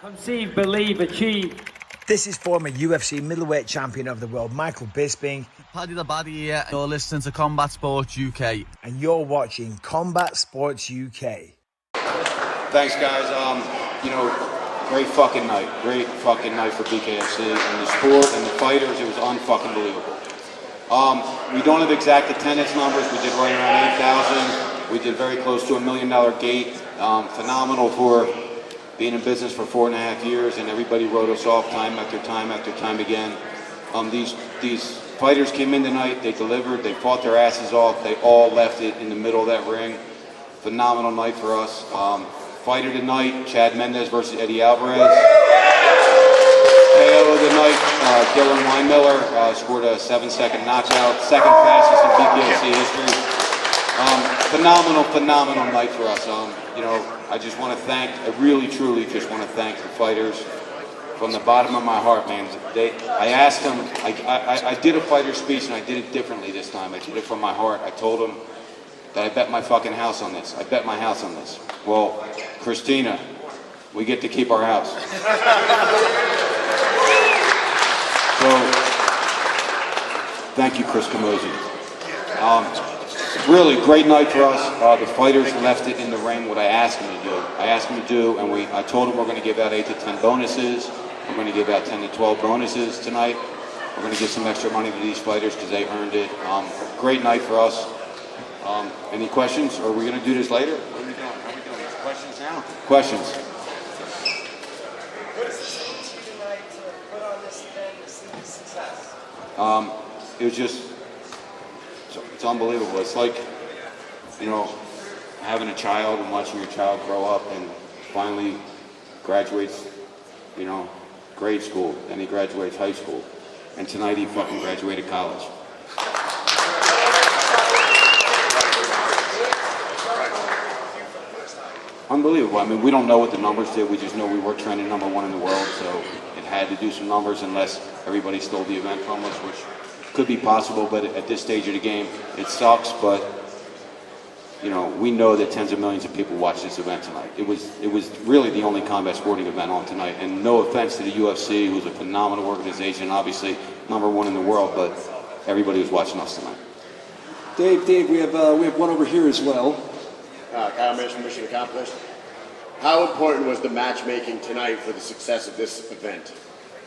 Conceive, believe, achieve. This is former UFC middleweight champion of the world, Michael Bisping. Padilla here. You're listening to Combat Sports UK. And you're watching Combat Sports UK. Thanks, guys. Great fucking night. Great fucking night for BKFC and the sport and the fighters. It was unfucking believable. We don't have exact attendance numbers. We did right around 8,000. We did very close to $1 million gate. Phenomenal for being in business for 4.5 years, and everybody wrote us off time after time after time again. These fighters came in tonight, they delivered, they fought their asses off, they all left it in the middle of that ring. Phenomenal night for us. Fighter tonight, Chad Mendez versus Eddie Alvarez. KO of the night, Dylan Weinmiller scored a 7-second knockout, second fastest in BKFC history. Phenomenal night for us. I just want to thank, I really, truly just want to thank the fighters from the bottom of my heart, man. I asked them, I did a fighter speech and I did it differently this time. I did it from my heart. I told them that I bet my fucking house on this. I bet my house on this. Well, Christina, we get to keep our house. So, thank you, Chris Camozzi. Really great night for us. The fighters left it in the ring what I asked them to do. And I told them we're going to give out 8 to 10 bonuses. We're going to give out 10 to 12 bonuses tonight. We're going to give some extra money to these fighters because they earned it. Great night for us. Any questions? Or are we going to do this later? What are we doing? How are we doing? Questions now? Questions. What does this mean to you tonight to put on this event and see the success? It was just, it's unbelievable. It's like, having a child and watching your child grow up and finally graduates, grade school, and he graduates high school. And tonight he fucking graduated college. Unbelievable. I mean, we don't know what the numbers did. We just know we were trending #1 in the world, so it had to do some numbers unless everybody stole the event from us, which could be possible, but at this stage of the game, it sucks, but we know that tens of millions of people watched this event tonight. It was really the only combat sporting event on tonight, and no offense to the UFC, who's a phenomenal organization, obviously #1 in the world, but everybody was watching us tonight. Dave, we have one over here as well. Kyle Mays from Mission Accomplished. How important was the matchmaking tonight for the success of this event?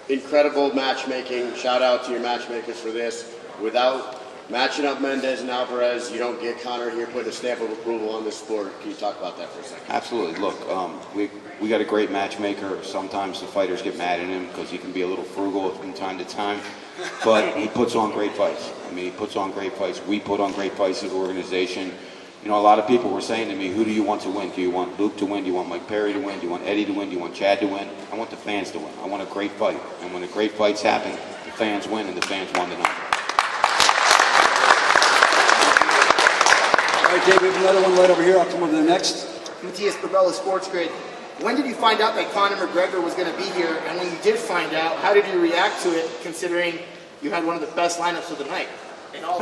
Incredible matchmaking. Shout out to your matchmakers for this. Without matching up Mendez and Alvarez, you don't get Conor here putting a stamp of approval on this sport. Can you talk about that for a second? Absolutely. Look, we got a great matchmaker. Sometimes the fighters get mad at him because he can be a little frugal from time to time, but he puts on great fights. He puts on great fights. We put on great fights as an organization. A lot of people were saying to me, who do you want to win? Do you want Luke to win? Do you want Mike Perry to win? Do you want Eddie to win? Do you want Chad to win? I want the fans to win. I want a great fight. And when the great fights happen, the fans win, and the fans won tonight. All right, Dave, we have another one right over here. I'll come over to the next. Matthias Barbella, Sports Grid. When did you find out that Conor McGregor was going to be here? And when you did find out, how did you react to it, considering you had one of the best lineups of the night in all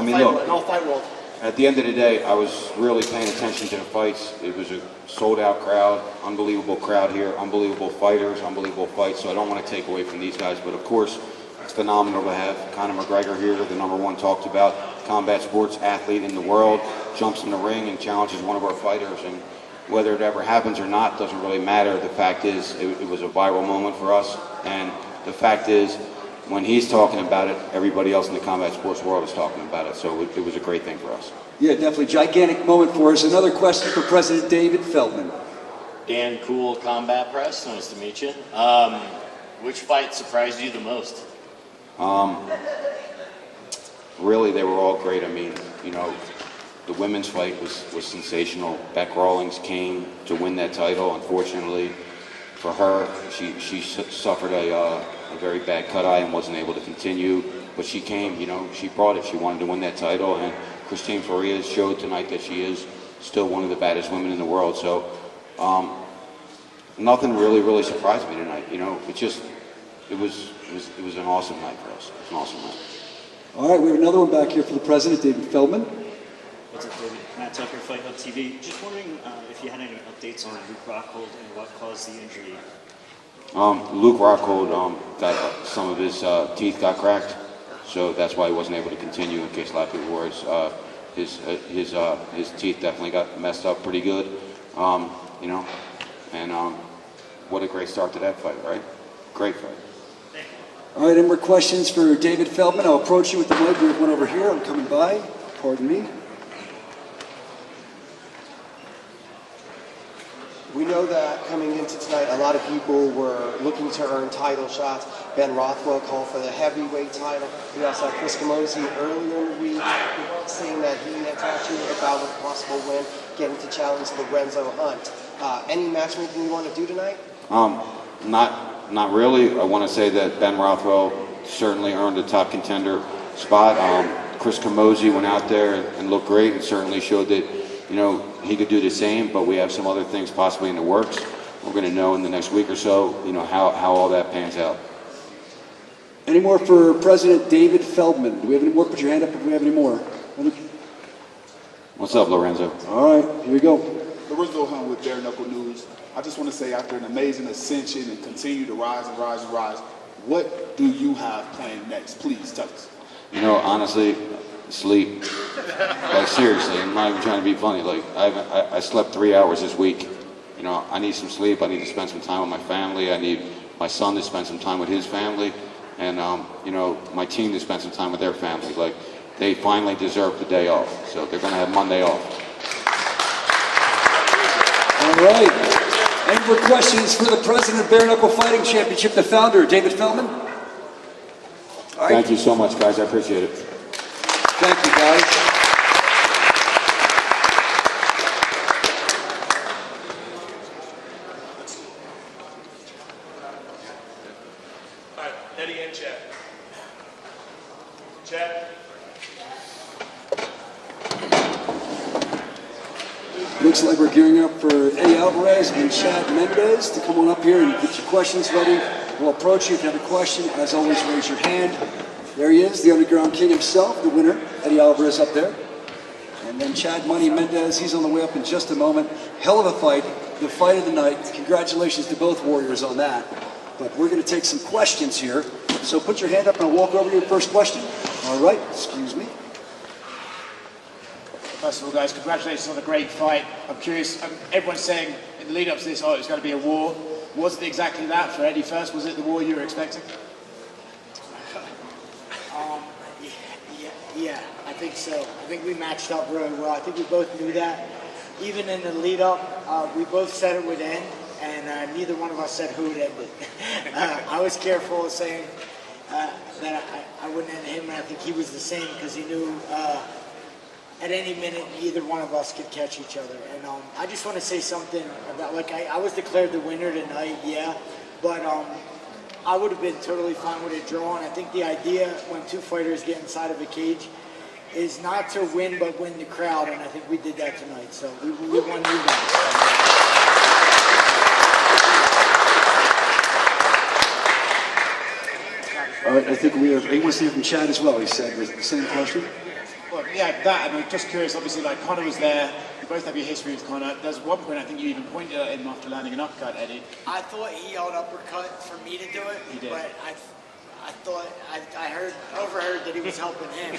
fight world? At the end of the day, I was really paying attention to the fights. It was a sold-out crowd, unbelievable crowd here, unbelievable fighters, unbelievable fights. So I don't want to take away from these guys, but of course, it's phenomenal to have Conor McGregor here, the #1 talked about combat sports athlete in the world, jumps in the ring and challenges one of our fighters. And whether it ever happens or not doesn't really matter. The fact is, it was a viral moment for us, and the fact is, when he's talking about it, everybody else in the combat sports world is talking about it. So it was a great thing for us. Yeah, definitely. Gigantic moment for us. Another question for President David Feldman. Dan Cool, Combat Press. Nice to meet you. Which fight surprised you the most? Really, they were all great. The women's fight was sensational. Beck Rawlings came to win that title. Unfortunately for her, she suffered a very bad cut eye and wasn't able to continue, but she came, she brought it. She wanted to win that title, and Christine Feria showed tonight that she is still one of the baddest women in the world. So nothing really surprised me tonight. It was an awesome night for us. It was an awesome night. All right, we have another one back here for the President, David Feldman. What's up, David? Matt Tucker, Fight Hub TV. Just wondering if you had any updates on Luke Rockhold and what caused the injury. Luke Rockhold got some of his teeth got cracked, so that's why he wasn't able to continue. In case a lot of people were, his teeth definitely got messed up pretty good, you know. And what a great start to that fight, right? Great fight. All right, any more questions for David Feldman? I'll approach you with the mic. We have one over here. I'm coming by. Pardon me. We know that coming into tonight, a lot of people were looking to earn title shots. Ben Rothwell called for the heavyweight title. We also had Chris Camozzi earlier in the week saying that he had talked to you about a possible win, getting to challenge Lorenzo Hunt. Any matchmaking you want to do tonight? Not really. I want to say that Ben Rothwell certainly earned a top contender spot. Chris Camozzi went out there and looked great and certainly showed that, you know, he could do the same, but we have some other things possibly in the works. We're going to know in the next week or so, you know, how all that pans out. Any more for President David Feldman? Do we have any more? Put your hand up if we have any more. What's up, Lorenzo? All right, here we go. Lorenzo Hunt with Bare Knuckle News. I just want to say, after an amazing ascension and continue to rise and rise and rise, what do you have planned next? Please tell us. You know, honestly, sleep. Like, seriously, I'm not even trying to be funny. Like, I slept 3 hours this week. You know, I need some sleep. I need to spend some time with my family. I need my son to spend some time with his family. And, you know, my team to spend some time with their family. Like, they finally deserve the day off. So they're going to have Monday off. All right. Any more questions for the president of Bare Knuckle Fighting Championship, the founder, David Feldman? All right. Thank you so much, guys. I appreciate it. Thank you, guys. All right, Eddie and Chad. Chad. Looks like we're gearing up for Eddie Alvarez and Chad Mendez to come on up here and get your questions ready. We'll approach you if you have a question. As always, raise your hand. There he is, the Underground King himself, the winner, Eddie Alvarez up there. And then Chad Money Mendez, he's on the way up in just a moment. Hell of a fight, the fight of the night. Congratulations to both warriors on that. But we're going to take some questions here. So put your hand up and I'll walk over to your first question. All right, excuse me. First of all, guys, congratulations on a great fight. I'm curious, everyone's saying in the lead up to this, it's going to be a war. Was it exactly that for Eddie first? Was it the war you were expecting? Yeah, I think so. I think we matched up really well. I think we both knew that. Even in the lead up, we both said it would end, and neither one of us said who would end it. I was careful of saying that I wouldn't end him, and I think he was the same because he knew at any minute either one of us could catch each other. And I just want to say something about, like, I was declared the winner tonight, yeah, but I would have been totally fine with a draw, and I think the idea when two fighters get inside of a cage is not to win, but win the crowd, and I think we did that tonight, so we won you guys. All right, I think we have, he wants to hear from Chad as well, he said. Was the same question? Well, yeah, that. I mean, just curious, obviously, like, Conor was there. You both have your history with Conor. There's one point I think you even pointed at him after landing an uppercut, Eddie. I thought he yelled uppercut for me to do it, He did. but I thought, I overheard that he was helping him.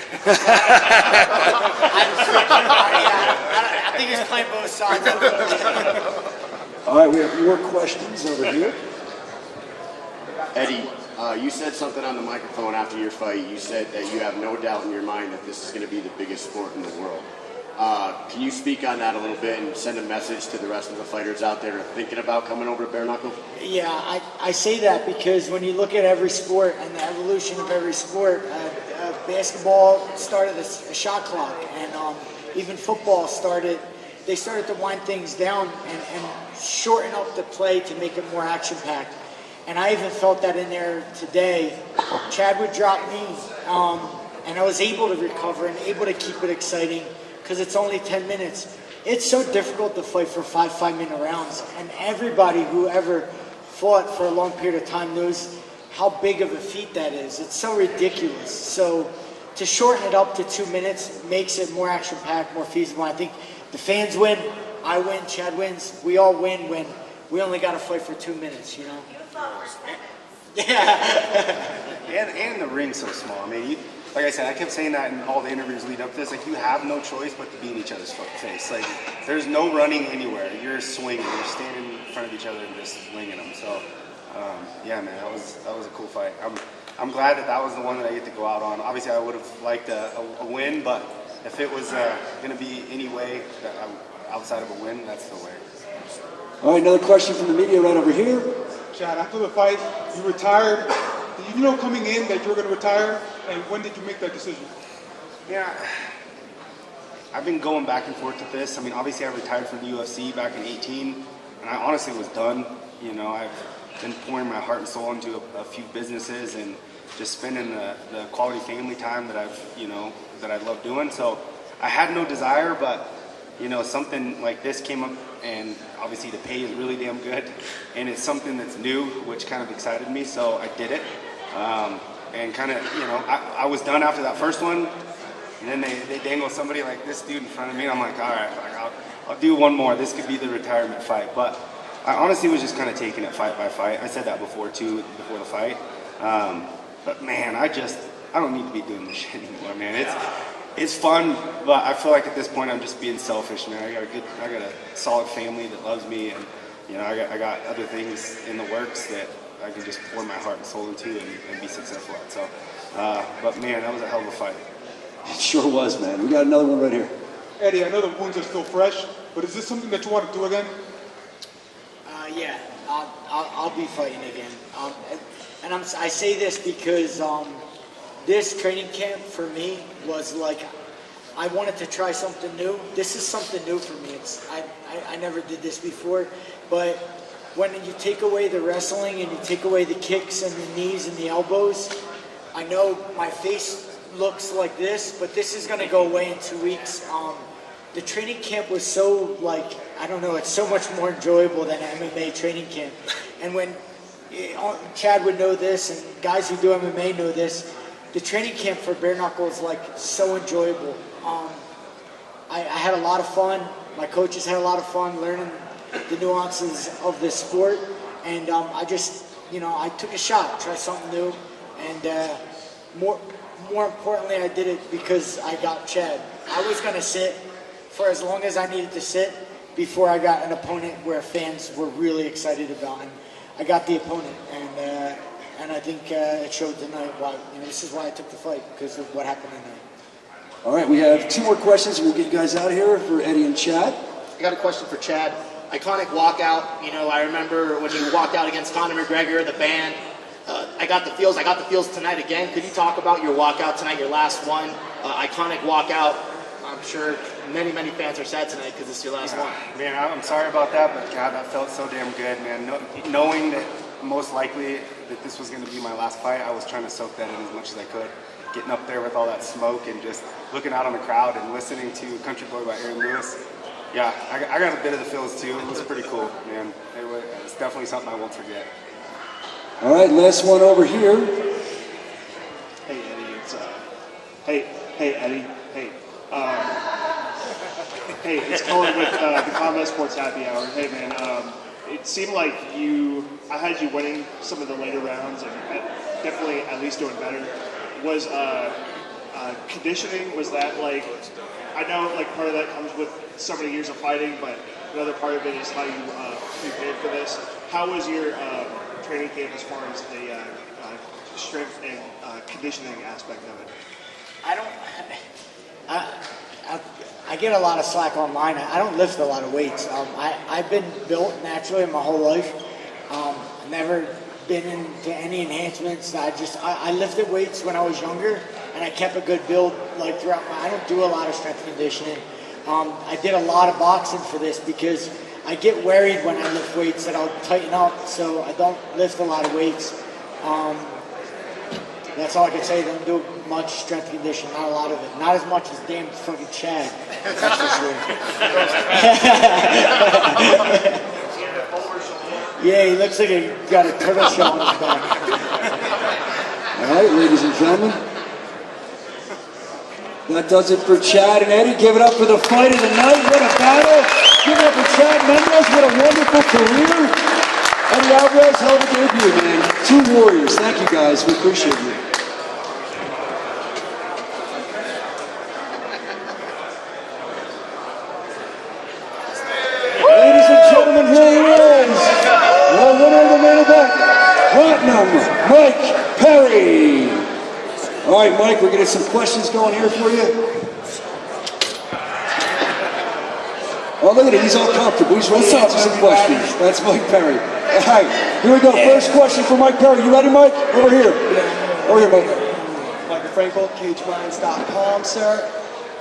I think he's playing both sides. All right, we have more questions over here. Eddie, you said something on the microphone after your fight. You said that you have no doubt in your mind that this is going to be the biggest sport in the world. Can you speak on that a little bit and send a message to the rest of the fighters out there thinking about coming over to Bare Knuckle? Yeah, I say that because when you look at every sport and the evolution of every sport, basketball started a shot clock, and even football started to wind things down and shorten up the play to make it more action-packed. And I even felt that in there today. Chad would drop me, and I was able to recover and able to keep it exciting because it's only 10 minutes. It's so difficult to fight for 5-minute rounds, and everybody who ever fought for a long period of time knows how big of a feat that is. It's so ridiculous. So to shorten it up to 2 minutes makes it more action-packed, more feasible. I think the fans win, I win, Chad wins. We all win when we only got to fight for 2 minutes, you know? And the ring's so small. I mean, like I said, I kept saying that in all the interviews leading up to this. Like, you have no choice but to be in each other's face. Like, there's no running anywhere. You're swinging. You're standing in front of each other and just winging them. So, yeah, man, that was a cool fight. I'm glad that was the one that I get to go out on. Obviously, I would have liked a win, but if it was going to be any way outside of a win, that's the way. All right, another question from the media right over here. Chad, after the fight, you retired. Did you know coming in that you were going to retire? And when did you make that decision? Yeah, I've been going back and forth with this. I mean, obviously I retired from the UFC back in 2018, and I honestly was done. You know, I've been pouring my heart and soul into a few businesses and just spending the quality family time that I love doing. So I had no desire, but you know, something like this came up, and obviously the pay is really damn good, and it's something that's new, which kind of excited me, so I did it. And kind of, you know, I was done after that first one, and then they dangle somebody like this dude in front of me, and I'm like, all right, I'll do one more. This could be the retirement fight. But I honestly was just kind of taking it fight by fight. I said that before the fight. But man, I don't need to be doing this shit anymore, man. It's fun, but I feel like at this point I'm just being selfish, man. I got a solid family that loves me, and you know, I got other things in the works that I can just pour my heart and soul into and be successful at. So, but man, that was a hell of a fight. It sure was, man. We got another one right here. Eddie, I know the wounds are still fresh, but is this something that you want to do again? Yeah, I'll be fighting again. And I say this because this training camp for me was like, I wanted to try something new. This is something new for me. I never did this before, but when you take away the wrestling and you take away the kicks and the knees and the elbows, I know my face looks like this, but this is going to go away in 2 weeks. The training camp was so, like, I don't know, it's so much more enjoyable than an MMA training camp. And when Chad would know this, and guys who do MMA know this, the training camp for bare knuckle is like so enjoyable. I had a lot of fun. My coaches had a lot of fun learning the nuances of this sport, and I just, you know, I took a shot, tried something new, and more importantly, I did it because I got Chad. I was going to sit for as long as I needed to sit before I got an opponent where fans were really excited about, and I got the opponent, and I think it showed tonight why, you know, this is why I took the fight, because of what happened tonight. All right, we have 2 more questions. We'll get you guys out of here for Eddie and Chad. I got a question for Chad. Iconic walkout. You know, I remember when you walked out against Conor McGregor, the band. I got the feels tonight again. Could you talk about your walkout tonight, your last one? Iconic walkout. I'm sure many fans are sad tonight because it's your last one. Man, I'm sorry about that, but God, that felt so damn good, man. Knowing that most likely that this was going to be my last fight, I was trying to soak that in as much as I could. Getting up there with all that smoke and just looking out on the crowd and listening to Country Boy by Aaron Lewis. Yeah, I got a bit of the feels too. It was pretty cool, man. It's definitely something I won't forget. All right, last one over here. Hey Eddie, it's hey Eddie, hey. Hey, it's Colin with the Combat Sports Happy Hour. Hey man, it seemed like I had you winning some of the later rounds and definitely at least doing better. Was conditioning, was that like, I know like part of that comes with so many years of fighting, but another part of it is how you prepared for this. How was your training camp as far as the strength and conditioning aspect of it? I get a lot of slack online. I don't lift a lot of weights. I've been built naturally my whole life. Never been into any enhancements. I lifted weights when I was younger, and I kept a good build like throughout I don't do a lot of strength conditioning. I did a lot of boxing for this because I get worried when I lift weights that I'll tighten up, so I don't lift a lot of weights. That's all I can say. Don't do much strength conditioning, not a lot of it. Not as much as damn fucking Chad. That's for sure. Yeah, he looks like he got a turtle shell on his back. All right, ladies and gentlemen. That does it for Chad and Eddie. Give it up for the fight of the night. What a battle. Give it up for Chad Mendez. What a wonderful career. Eddie Alvarez, hell of a debut, man. 2 warriors. Thank you, guys. We appreciate you. Ladies and gentlemen, here he is. The winner of the main event, Platinum Mike Perry. All right, Mike, we're getting some questions going here for you. Oh, look at him. He's all comfortable. He's ready to answer some questions. That's Mike Perry. All right, here we go. First question for Mike Perry. You ready, Mike? Over here. Over here, Mike. Michael Frankel, CageMinds.com, sir.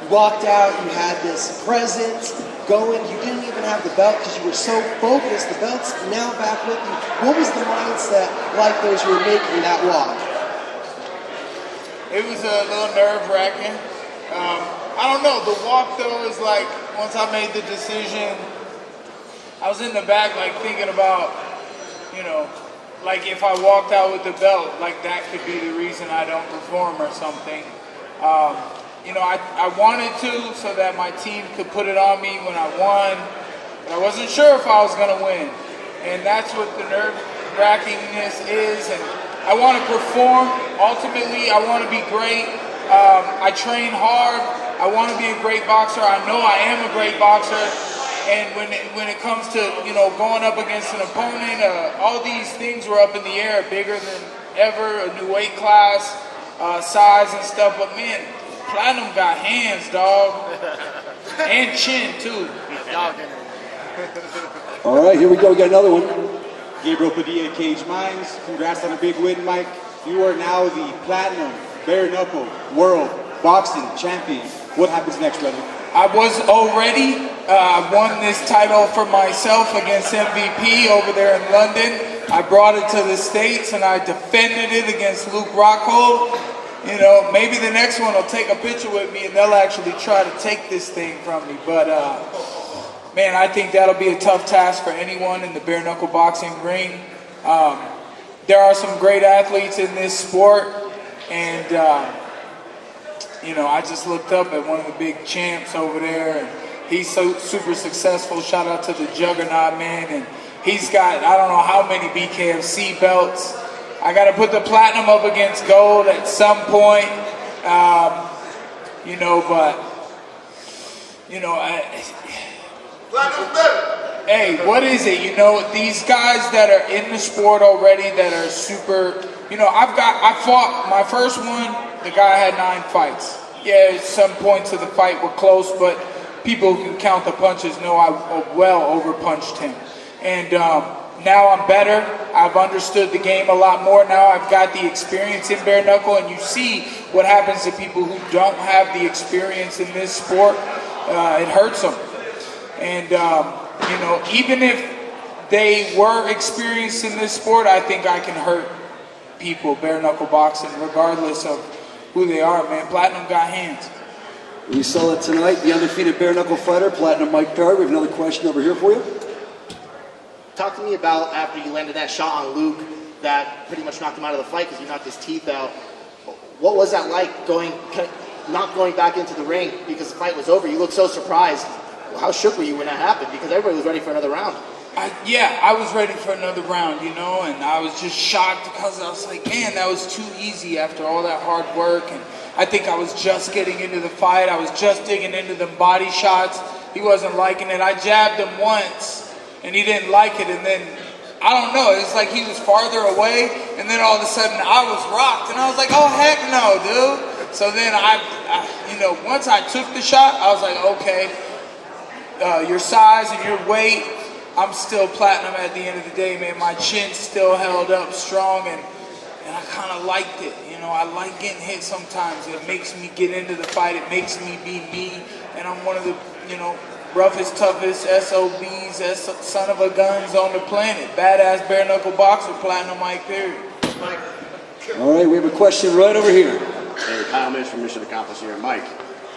You walked out, you had this presence going. You didn't even have the belt because you were so focused. The belt's now back with you. What was the mindset like those you were making that walk? It was a little nerve-wracking. I don't know. The walk, though, is like, once I made the decision, I was in the back, like, thinking about, you know, like, if I walked out with the belt, like, that could be the reason I don't perform or something. You know, I wanted to so that my team could put it on me when I won, but I wasn't sure if I was going to win. And that's what the nerve-wrackingness is. And I want to perform. Ultimately, I want to be great. I train hard. I want to be a great boxer. I know I am a great boxer. And when it comes to, you know, going up against an opponent, all these things were up in the air, bigger than ever, a new weight class, size and stuff. But man, Platinum got hands, dog, and chin too. All right, here we go. We got another one. Gabriel Padilla, Cage Minds. Congrats on a big win, Mike. You are now the Platinum Bare Knuckle World Boxing Champion. What happens next, brother? I was already won this title for myself against MVP over there in London. I brought it to the States and I defended it against Luke Rockhold. You know, maybe the next one will take a picture with me and they'll actually try to take this thing from me. But, man, I think that'll be a tough task for anyone in the bare knuckle boxing ring. There are some great athletes in this sport. And, you know, I just looked up at one of the big champs over there. And he's so super successful. Shout out to the Juggernaut, man. And he's got, I don't know how many BKFC belts. I got to put the platinum up against gold at some point, you know, but, you know, hey, what is it? You know, these guys that are in the sport already that are super, you know, I fought my first one, the guy had 9 fights. Yeah, at some points of the fight were close, but people who can count the punches know I well overpunched him. And, now I'm better. I've understood the game a lot more. Now I've got the experience in bare knuckle, and you see what happens to people who don't have the experience in this sport. It hurts them. And, you know, even if they were experienced in this sport, I think I can hurt people, bare knuckle boxing, regardless of who they are, man. Platinum got hands. We saw it tonight, the undefeated bare knuckle fighter, Platinum Mike Perry. We have another question over here for you. Talk to me about after you landed that shot on Luke that pretty much knocked him out of the fight because you knocked his teeth out. What was that like not going back into the ring because the fight was over? You looked so surprised. How shook were you when that happened? Because everybody was ready for another round. Yeah, I was ready for another round, you know, and I was just shocked because I was like, man, that was too easy after all that hard work. And I think I was just getting into the fight. I was just digging into them body shots. He wasn't liking it. I jabbed him once. And he didn't like it, and then, I don't know, it's like he was farther away, and then all of a sudden I was rocked, and I was like, oh, heck no, dude. So then you know, once I took the shot, I was like, okay, your size and your weight, I'm still platinum at the end of the day, man. My chin still held up strong, and I kind of liked it. You know, I like getting hit sometimes. It makes me get into the fight. It makes me be me, and I'm one of the, you know, roughest, toughest SOBs, son of a guns on the planet. Badass bare knuckle boxer, Platinum Mike Perry. All right, we have a question right over here. Hey, Kyle Mish from Mission Accomplished here. Mike,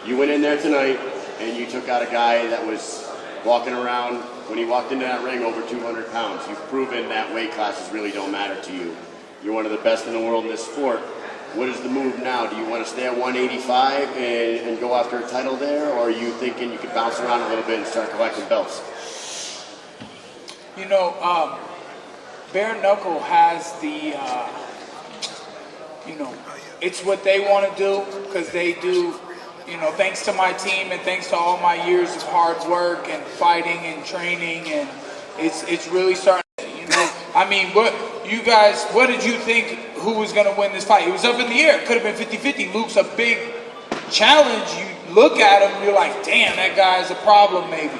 you went in there tonight and you took out a guy that was walking around, when he walked into that ring, over 200 pounds. You've proven that weight classes really don't matter to you. You're one of the best in the world in this sport. What is the move now? Do you want to stay at 185 and go after a title there, or are you thinking you could bounce around a little bit and start collecting belts? You know, Bare Knuckle has the, you know, it's what they want to do because they do, you know, thanks to my team and thanks to all my years of hard work and fighting and training, and it's really starting. You know, I mean, what did you think? Who was going to win this fight? It was up in the air. It could have been 50-50. Luke's a big challenge. You look at him, you're like, damn, that guy's a problem, maybe.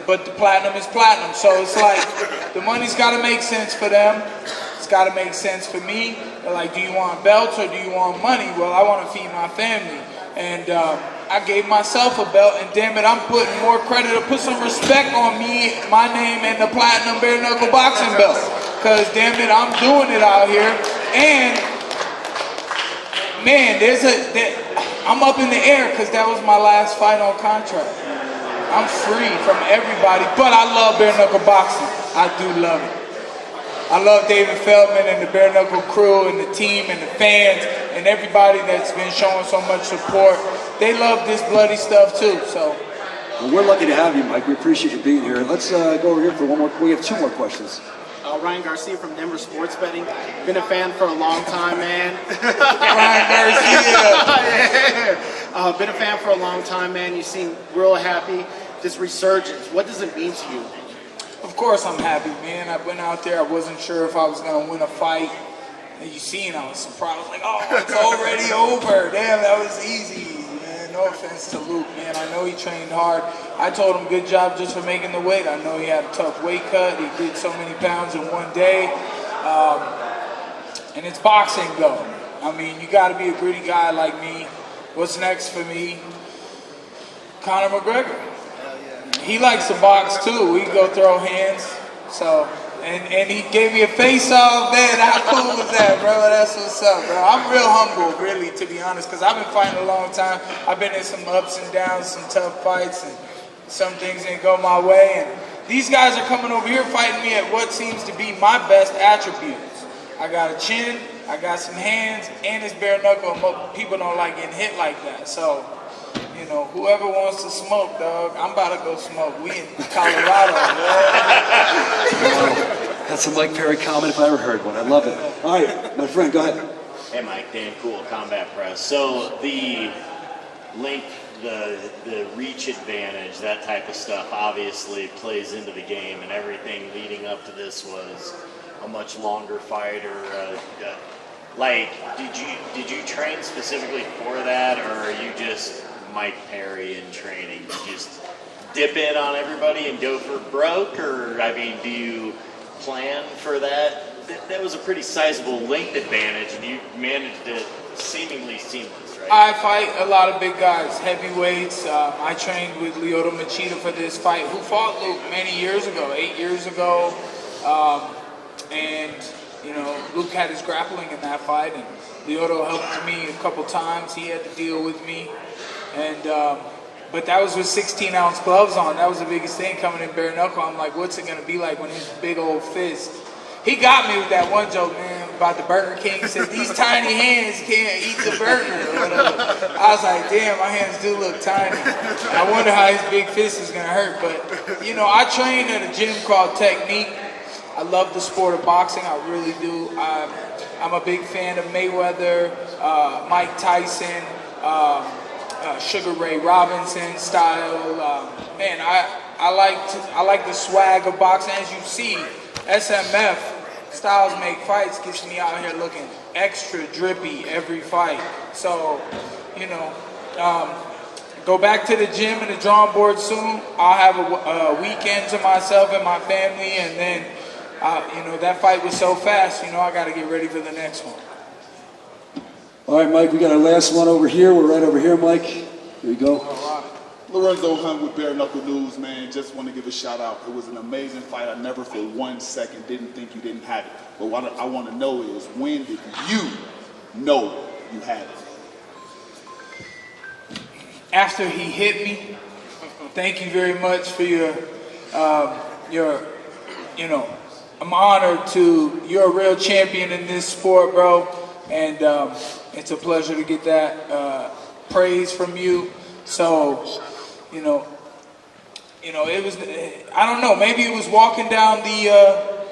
But the platinum is platinum, so it's like the money's got to make sense for them. It's got to make sense for me. They're like, do you want belts or do you want money? Well, I want to feed my family, and I gave myself a belt. And damn it, I'm putting more credit to put some respect on me, my name, and the platinum bare knuckle boxing belt. Cause damn it, I'm doing it out here, and man, I'm up in the air because that was my last fight on contract. I'm free from everybody, but I love bare knuckle boxing. I do love it. I love David Feldman and the bare knuckle crew and the team and the fans and everybody that's been showing so much support. They love this bloody stuff too. So. Well, we're lucky to have you, Mike. We appreciate you being here. Let's go over here for one more. We have 2 more questions. Ryan Garcia from Denver Sports Betting. Been a fan for a long time, man. Ryan Garcia. Been a fan for a long time, man. You seem real happy. This resurgence, what does it mean to you? Of course I'm happy, man. I went out there. I wasn't sure if I was going to win a fight. And you seen, I was surprised. I was like, oh, it's already over. Damn, that was easy. Man, no offense to Luke, man. I know he trained hard. I told him good job just for making the weight. I know he had a tough weight cut. He did so many pounds in one day. And it's boxing, though. I mean, you got to be a gritty guy like me. What's next for me? Conor McGregor. He likes to box, too. We go throw hands. So, and he gave me a face-off, man. How cool was that, brother? That's what's up, bro. I'm real humble, really, to be honest, because I've been fighting a long time. I've been in some ups and downs, some tough fights, and some things didn't go my way. And these guys are coming over here fighting me at what seems to be my best attributes. I got a chin, I got some hands, and it's bare knuckle. People don't like getting hit like that. So, you know, whoever wants to smoke, dog, I'm about to go smoke. We in Colorado, That's a Mike Perry comment if I ever heard one. I love it. All right, my friend, go ahead. Hey, Mike, Dan Cool, Combat Press. So the link, the reach advantage, that type of stuff obviously plays into the game, and everything leading up to this was a much longer fight. Or like, did you train specifically for that, or are you just Mike Perry in training? You just dip in on everybody and go for broke, or I mean, do you plan for that? That was a pretty sizable length advantage, and you managed it seemingly seamless, right? I fight a lot of big guys, heavyweights. I trained with Lyoto Machida for this fight, who fought Luke many years ago, 8 years ago. And, you know, Luke had his grappling in that fight, and Lyoto helped me a couple times. He had to deal with me. And, but that was with 16-ounce gloves on. That was the biggest thing coming in bare knuckle. I'm like, what's it going to be like when his big old fist? He got me with that one joke, man, about the Burger King. He said, these tiny hands can't eat the burger. I was like, damn, my hands do look tiny. I wonder how his big fist is going to hurt. But, you know, I train at a gym called Technique. I love the sport of boxing. I really do. I'm a big fan of Mayweather, Mike Tyson, Sugar Ray Robinson style. Man, I like the swag of boxing. As you see, SMF, Styles Make Fights, gets me out here looking extra drippy every fight. So, you know, go back to the gym and the drawing board soon. I'll have a weekend to myself and my family, and then, you know, that fight was so fast, you know, I got to get ready for the next one. All right, Mike, we got our last one over here. We're right over here, Mike. Here you go. All right. Lorenzo Hunt with Bare Knuckle News, man. Just want to give a shout out. It was an amazing fight. I never for 1 second didn't think you didn't have it. But what I want to know is, when did you know you had it? After he hit me. Thank you very much for your, you know, I'm honored to, you're a real champion in this sport, bro. And it's a pleasure to get that praise from you. So, you know, it was, I don't know, maybe it was walking down the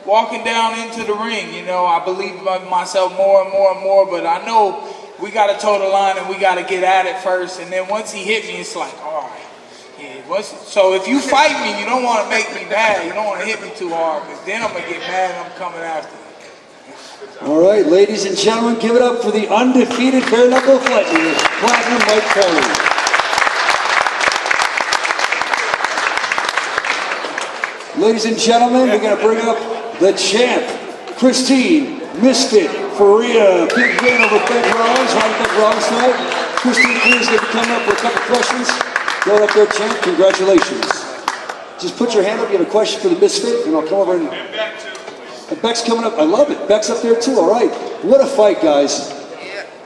walking down into the ring. You know, I believe in myself more and more and more, but I know we got to toe the line and we got to get at it first. And then once he hit me, it's like, all right. Yeah, so if you fight me, you don't want to make me mad. You don't want to hit me too hard, because then I'm going to get mad and I'm coming after you. All right, ladies and gentlemen, give it up for the undefeated bare knuckle fighter, Platinum Mike Perry. Ladies and gentlemen, we're going to bring up the champ, Christine Misfit Feria. Big win over Ben Rollins, right? Ben Rollins tonight. Christine Feria is going to come up with a couple questions. Go up there, champ. Congratulations. Just put your hand up. You have a question for the Misfit, and I'll come over and Beck's coming up. I love it. Beck's up there too. All right. What a fight, guys.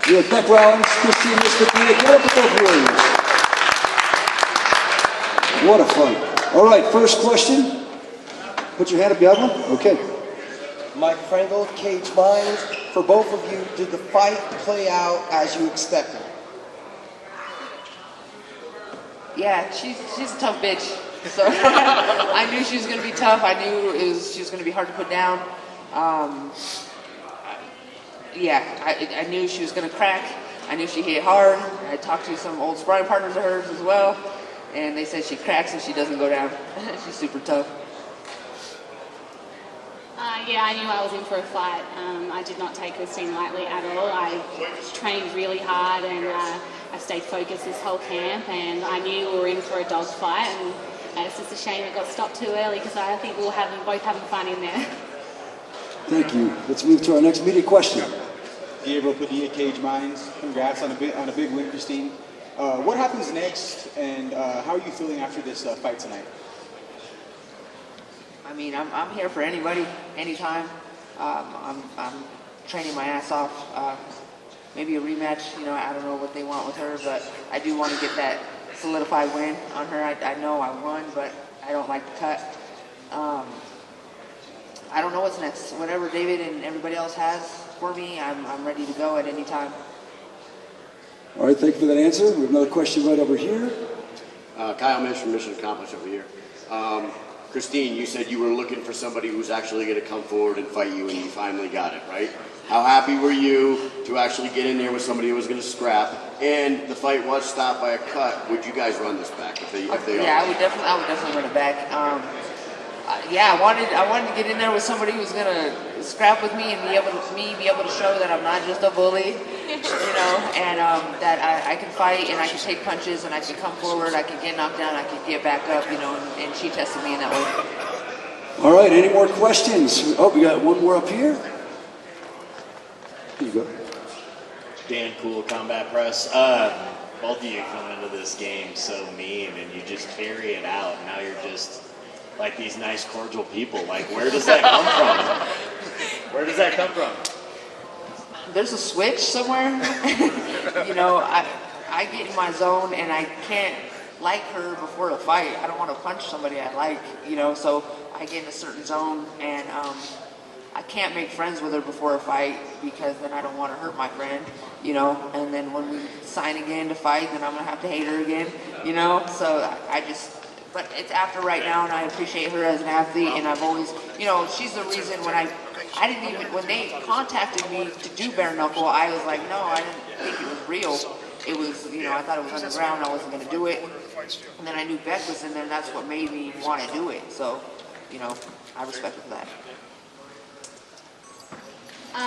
You have Beck Rollins, Christine Misfit Feria. Get up with both warriors. What a fight. All right. First question. Put your hand up. You have one? Okay. Mike Frankel, Cage Minds. For both of you, did the fight play out as you expected? Yeah, she's a tough bitch. So I knew she was going to be tough. I knew she was going to be hard to put down. I knew she was going to crack. I knew she hit hard. I talked to some old sparring partners of hers as well, and they said she cracks if she doesn't go down. She's super tough. Yeah, I knew I was in for a fight. I did not take Christine lightly at all. I trained really hard and I stayed focused this whole camp, and I knew we were in for a dog fight, and it's just a shame it got stopped too early, because I think we were both having fun in there. Thank you. Let's move to our next media question. Gabriel, Padilla, Cage Minds. Congrats on a big win, Christine. What happens next, and how are you feeling after this fight tonight? I mean, I'm here for anybody, anytime. I'm training my ass off. Maybe a rematch. You know, I don't know what they want with her, but I do want to get that solidified win on her. I know I won, but I don't like the cut. I don't know what's next. Whatever David and everybody else has for me, I'm ready to go at any time. All right, thank you for that answer. We have another question right over here. Kyle Mitch from Mission Accomplished over here. Christine, you said you were looking for somebody who's actually going to come forward and fight you, and you finally got it, right? How happy were you to actually get in there with somebody who was going to scrap? And the fight was stopped by a cut. Would you guys run this back if they Yeah, I would definitely run it back. I wanted to get in there with somebody who's going to scrap with me and be able to show that I'm not just a bully, you know, and that I can fight and I can take punches and I can come forward, I can get knocked down, I can get back up, you know, and she tested me in that way. All right, any more questions? Oh, we got one more up here. Here you go. Dan Cool, Combat Press. Both of you come into this game so mean, and you just carry it out. Now you're just like these nice, cordial people. Like, where does that come from? Where does that come from? There's a switch somewhere. You know, I get in my zone, and I can't like her before the fight. I don't want to punch somebody I like, you know, so I get in a certain zone, and I can't make friends with her before a fight, because then I don't want to hurt my friend, you know, and then when we sign again to fight, then I'm going to have to hate her again, you know, so but it's after right now, and I appreciate her as an athlete, and I've always, you know, she's the reason when when they contacted me to do bare knuckle, I was like, no, I didn't think it was real. It was, you know, I thought it was underground, I wasn't going to do it, and then I knew Beck was in there, and that's what made me want to do it, so, you know, I respect her for that.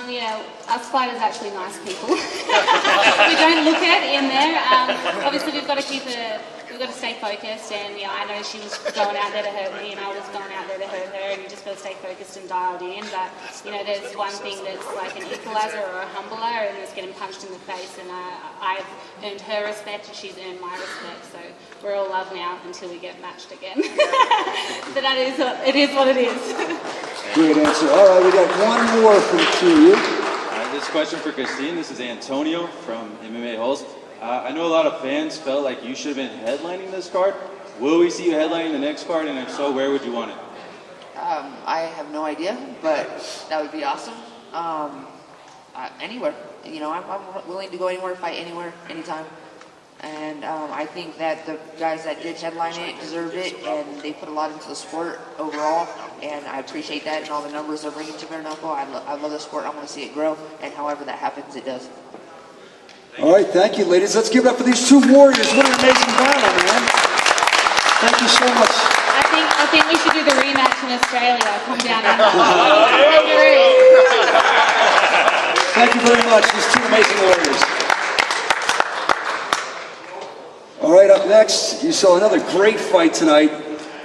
Yeah, us fighters are actually nice people. We don't look it in there. Obviously, we've got to stay focused, and you know, I know she was going out there to hurt me, and I was going out there to hurt her, and you just got to stay focused and dialed in. But you know, there's one thing that's like an equalizer or a humbler, and it's getting punched in the face. And I've earned her respect, and she's earned my respect. So we're all love now until we get matched again. But it is what it is. Great answer. All right, we got one more from the two of you. This question for Christine. This is Antonio from MMA Halls. I know a lot of fans felt like you should have been headlining this card. Will we see you headlining the next card, and if so, where would you want it? I have no idea, but that would be awesome. Anywhere. You know, I'm willing to go anywhere, fight anywhere, anytime. And I think that the guys that did headline it deserved it, and they put a lot into the sport overall, and I appreciate that and all the numbers they're bringing to Bare Knuckle. I love the sport. I want to see it grow, and however that happens, it does. All right, thank you, ladies. Let's give it up for these two warriors. What an amazing battle, man. Thank you so much. I think we should do the rematch in Australia. Come down and Thank you very much, these two amazing warriors. All right, up next, you saw another great fight tonight.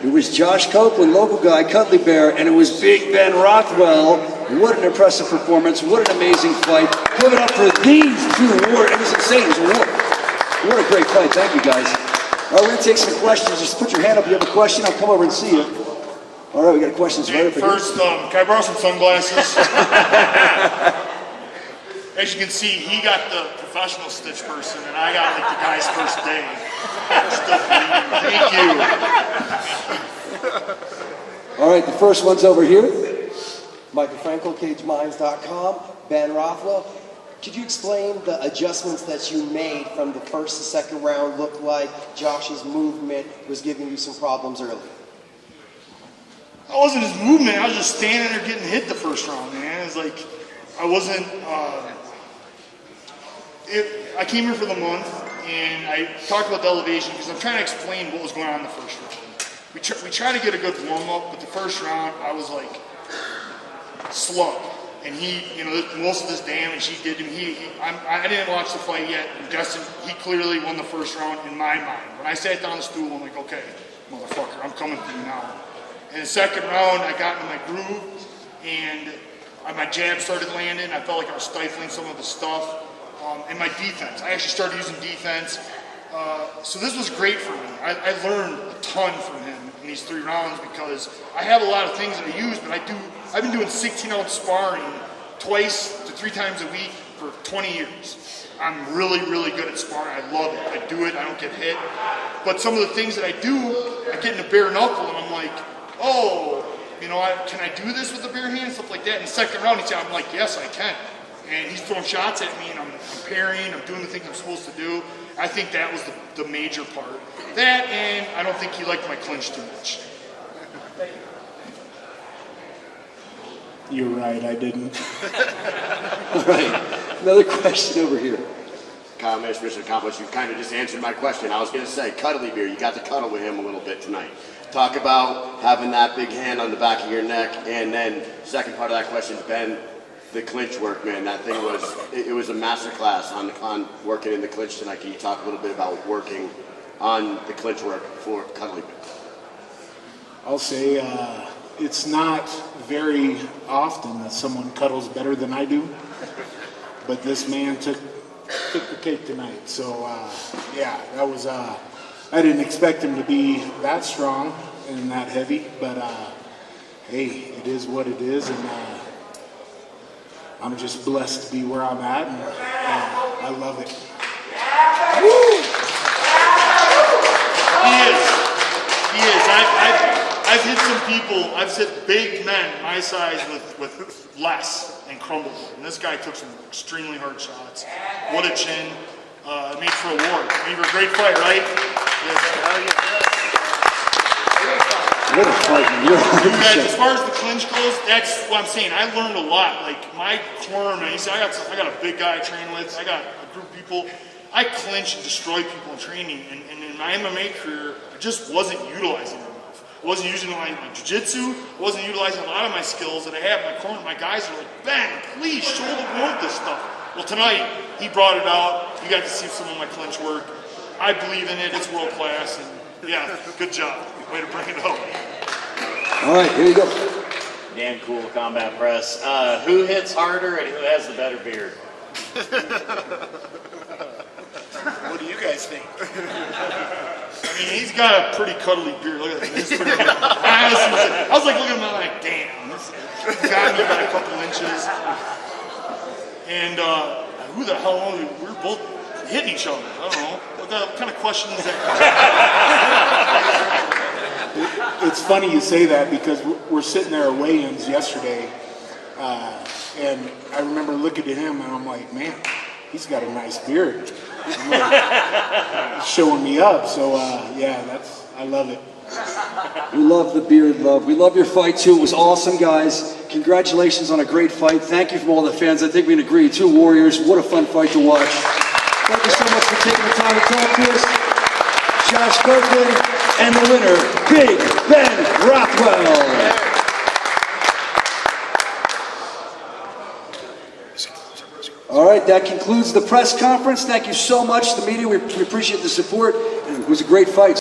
It was Josh Copeland, local guy, Cuddly Bear, and it was Big Ben Rothwell. What an impressive performance. What an amazing fight. Give it up for these two warriors. It was insane. It was a war. What a great fight. Thank you, guys. All right, we're going to take some questions. Just put your hand up if you have a question. I'll come over and see you. All right, we got questions right up here. First, can I borrow some sunglasses? As you can see, he got the professional stitch person, and I got like the guy's first day. Thank you. All right, the first one's over here. Michael Frankel, CageMinds.com. Ben Rothwell. Could you explain the adjustments that you made from the first to second round? Looked like Josh's movement was giving you some problems early. That wasn't his movement. I was just standing there getting hit the first round, man. It was like, I wasn't, I came here for the month, and I talked about the elevation because I'm trying to explain what was going on in the first round. We try to get a good warm-up, but the first round, I was like, slug. And he, most of this damage he did to me, I didn't watch the fight yet. I'm guessing he clearly won the first round in my mind. When I sat down on the stool, I'm like, okay, motherfucker, I'm coming for you now. In the second round, I got into my groove, and my jab started landing. I felt like I was stifling some of the stuff. And my defense, I actually started using defense. So this was great for me. I learned a ton from him in these 3 rounds because I have a lot of things that I use, but I've been doing 16-ounce sparring 2 to 3 times a week for 20 years. I'm really, really good at sparring. I love it. I do it. I don't get hit. But some of the things that I do, I get in a bare knuckle, and I'm like, oh, can I do this with the bare hand, stuff like that. In the second round, I'm like, yes, I can. And he's throwing shots at me, and I'm parrying, I'm doing the things I'm supposed to do. I think that was the major part. That, and I don't think he liked my clinch too much. You're right, I didn't. All right, another question over here. Kyle Mesh, mission accomplished. You kind of just answered my question. I was going to say, Cuddly Bear, you got to cuddle with him a little bit tonight. Talk about having that big hand on the back of your neck, and then second part of that question, Ben, the clinch work, man. That thing it was a masterclass on working in the clinch tonight. Can you talk a little bit about working on the clinch work for Cuddly Bear? I'll say it's not very often that someone cuddles better than I do, but this man took the cake tonight. So yeah, that was. I didn't expect him to be that strong and that heavy, but hey, it is what it is, and I'm just blessed to be where I'm at, and I love it. Woo! He is. I've hit some people. I've hit big men my size with less and crumbled. And this guy took some extremely hard shots. What a chin. Made for a war. Made for a great fight, right? Yes. What a fight. As far as the clinch goes, that's what I'm saying. I learned a lot. Like my corner, man. You see, I got a big guy I train with. I got a group of people. I clinch and destroy people in training. And in my MMA career, I just wasn't utilizing them enough. I wasn't using my jiu-jitsu. I wasn't utilizing a lot of my skills that I have in my corner. My guys are like, Ben, please show the world this stuff. Well, tonight, he brought it out. You got to see some of my clinch work. I believe in it. It's world class. And yeah, good job. Way to bring it up. All right, here you go. Damn cool combat press. Who hits harder and who has the better beard? What do you guys think? I mean, he's got a pretty cuddly beard. Look at this. I was like looking at him like, damn. This got me about a couple inches. And who the hell are we? We're both hitting each other. I don't know. What kind of question is that? It's funny you say that because we're sitting there at weigh-ins yesterday, and I remember looking at him and I'm like, man, he's got a nice beard. showing me up. So yeah, I love it. We love the beard love. We love your fight too. It was awesome, guys. Congratulations on a great fight. Thank you from all the fans. I think we can agree. Two warriors. What a fun fight to watch. Thank you so much for taking the time to talk to us. Josh Berkeley and the winner, Big Ben Rothwell. All right, that concludes the press conference. Thank you so much, the media. We appreciate the support. It was a great fight.